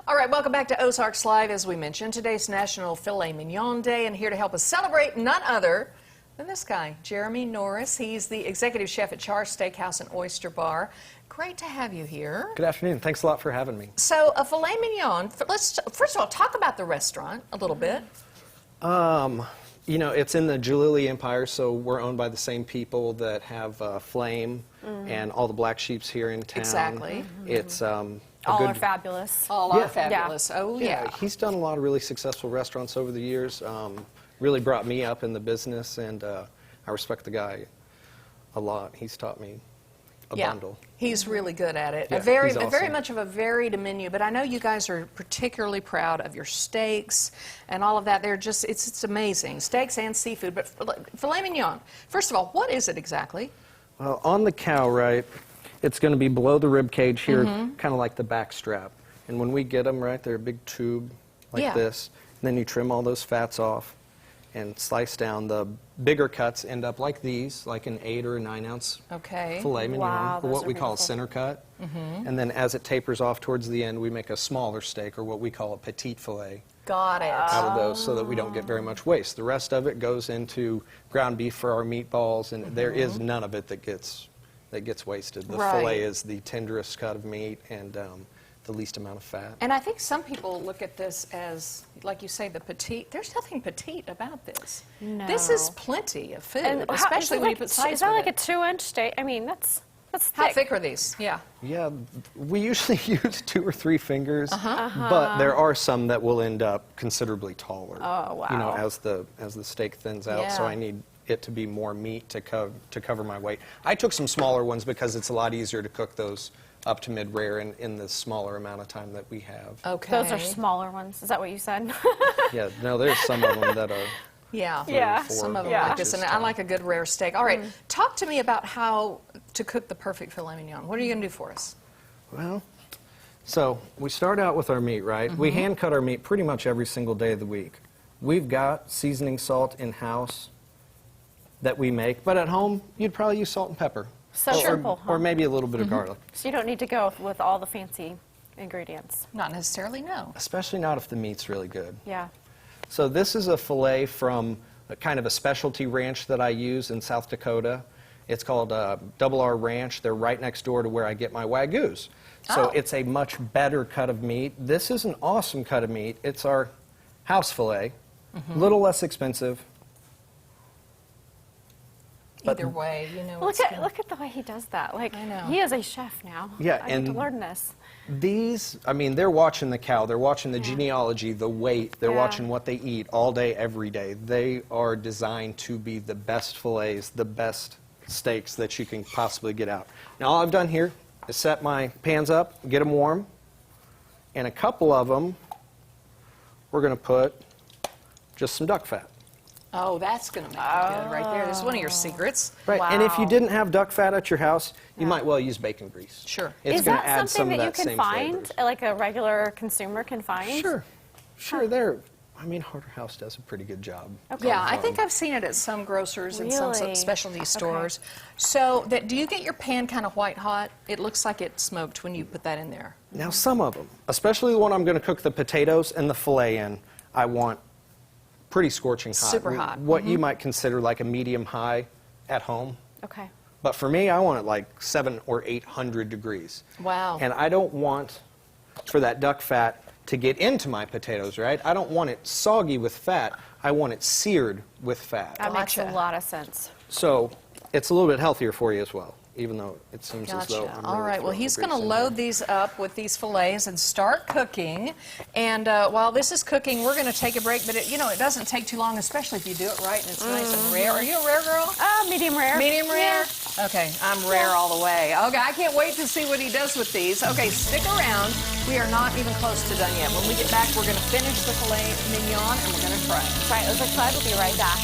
All right, welcome back to Ozarks Live. As we mentioned, today's National Filet Mignon Day, and here to help us celebrate none other than this guy, Jeremy Norris. He's the executive chef at Char Steakhouse and Oyster Bar. Great to have you here. Good afternoon. Thanks a lot for having me. So, a filet mignon, let's first of all talk about the restaurant a little bit. You know, it's in the Jalili Empire, so we're owned by the same people that have Flame and all the black sheeps here in town. Exactly. It's all are fabulous. All are fabulous. Yeah. Oh, yeah. He's done a lot of really successful restaurants over the years. Really brought me up in the business, and I respect the guy a lot. He's taught me a bundle. He's really good at it. Yeah, very awesome. much of a varied menu, but I know you guys are particularly proud of your steaks and all of that. They're just, it's amazing. Steaks and seafood, but filet mignon. First of all, what is it exactly? Well, on the cow, right, it's going to be below the rib cage here, kind of like the back strap. And when we get them, right, they're a big tube like this. And then you trim all those fats off and slice down. The bigger cuts end up like these, like an 8 or a 9 ounce filet mignon, or what we call a center cut. And then as it tapers off towards the end, we make a smaller steak, or what we call a petite filet. Got it. Out of those, so that we don't get very much waste. The rest of it goes into ground beef for our meatballs, and there is none of it that gets wasted. The filet is the tenderest cut of meat and the least amount of fat. And I think some people look at this as, like you say, the petite. There's nothing petite about this. No. This is plenty of food, especially when you put sides Is that with like it. a 2-inch steak? I mean, that's thick. How thick are these? Yeah. Yeah, we usually use 2 or 3 fingers, but there are some that will end up considerably taller. Oh, wow. You know, as the steak thins out, so I need it to be more meat to cover my weight. I took some smaller ones because it's a lot easier to cook those up to mid-rare in the smaller amount of time that we have. Okay. Those are smaller ones. Is that what you said? Yeah, no, there's some of them that are... Some of them like this, and I like a good rare steak. All right, talk to me about how to cook the perfect filet mignon. What are you going to do for us? Well, so we start out with our meat, right? We hand cut our meat pretty much every single day of the week. We've got seasoning salt in-house that we make, but at home, you'd probably use salt and pepper. So simple, huh? Or maybe a little bit of garlic. So you don't need to go with all the fancy ingredients. Not necessarily, no. Especially not if the meat's really good. Yeah. So this is a filet from a kind of a specialty ranch that I use in South Dakota. It's called Double R Ranch. They're right next door to where I get my Wagyus. So it's a much better cut of meat. This is an awesome cut of meat. It's our house filet, a little less expensive. Either way, you know. Look at the way he does that. Like, I know. He is a chef now. Yeah, I need to learn this. These, I mean, they're watching the cow, they're watching the genealogy, the weight, they're watching what they eat all day, every day. They are designed to be the best fillets, the best steaks that you can possibly get out. Now, all I've done here is set my pans up, get them warm, and a couple of them, we're going to put just some duck fat. Oh, that's going to make it good right there. This is one of your secrets. Right, and if you didn't have duck fat at your house, you might well use bacon grease. Sure. It's Is going to that add some something of that that you can same find, flavors. like a regular consumer can find? Sure, they're, I mean, Harder House does a pretty good job. Okay. Yeah, I think I've seen it at some grocers and some Really? specialty stores. So, do you get your pan kind of white hot? It looks like it's smoked when you put that in there. Now, some of them, especially the one I'm going to cook the potatoes and the filet in, I want pretty scorching hot. Super hot. What you might consider like a medium high at home. Okay. But for me, I want it like 700 or 800 degrees. Wow. And I don't want for that duck fat to get into my potatoes, right? I don't want it soggy with fat. I want it seared with fat. That makes a Gotcha. lot of sense. So it's a little bit healthier for you as well, even though it seems as though I'm All really right, well, throwing he's the going to grease in load here. these up with these fillets and start cooking. And while this is cooking, we're going to take a break. But, it doesn't take too long, especially if you do it right and it's nice and rare. Are you a rare girl? Medium rare. Medium rare? Yeah. Okay, I'm rare all the way. Okay, I can't wait to see what he does with these. Okay, stick around. We are not even close to done yet. When we get back, we're going to finish the filet mignon and we're going to try it. Right, Ozarks Live will be right back.